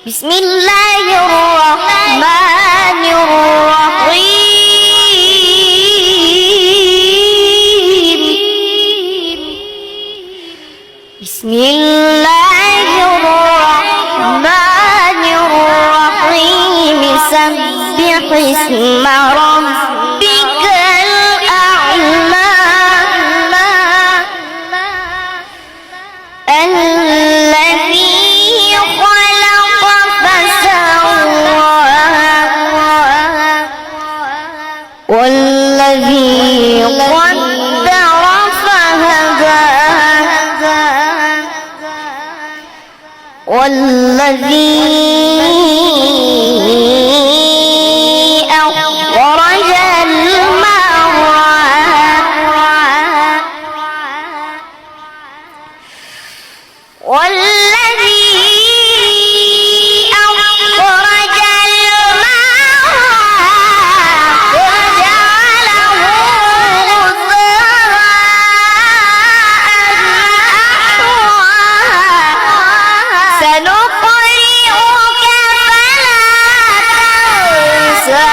بسم الله الرحمن الرحيم. بسم الله الرحمن الرحيم. سبح اسم ربك الأعلى الذي خلق فسوى والذي قدر فهدى والذي أخرج المرعى والذي أخرج المرعى وجعله غثاء أحوى سنقرئك فلا تنسى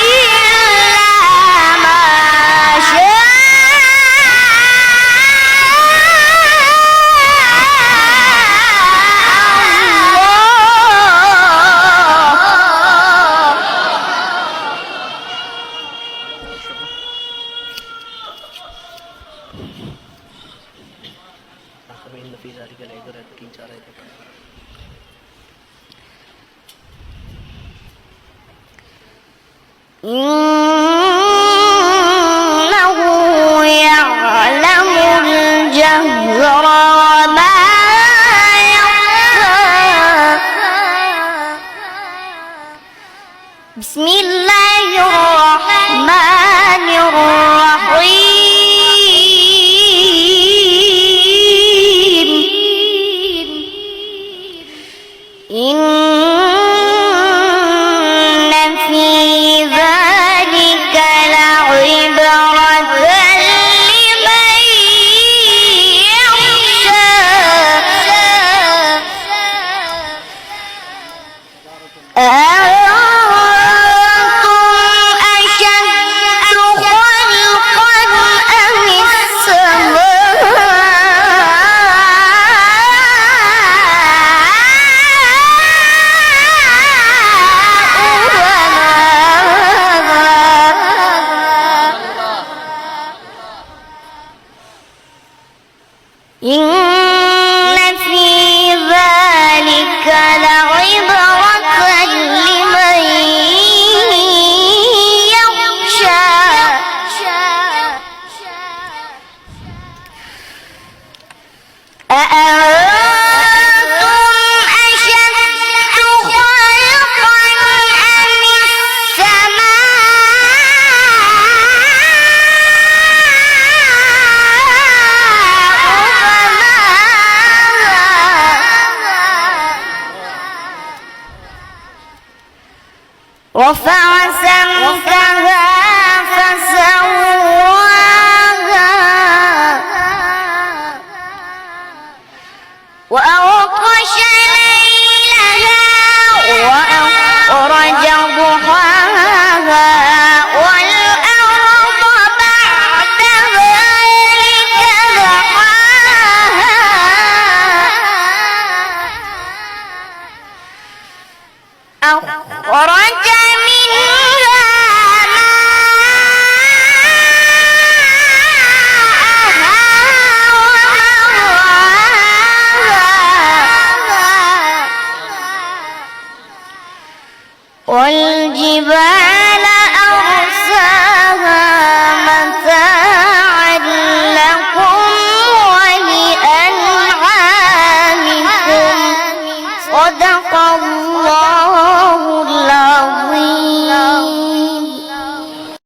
إلا ما شاء إن في ذلك لعبرة لمن كان يرجو إنه يعلم الجهر وما يخفى. بسم الله الرحمن الرحيم. إن في ذلك لعبرة لمن يخشى. أأنتم أشد خلقا أم إن في ذلك لعبرة لمن يخشى. أأنتم أشد خلقا أم رفع سمكها فسواها وأغطش ليلها وأخرج ضحاها والأرض بعد ذلك دحاها أخرج منها ماءها ومرعاها والجبال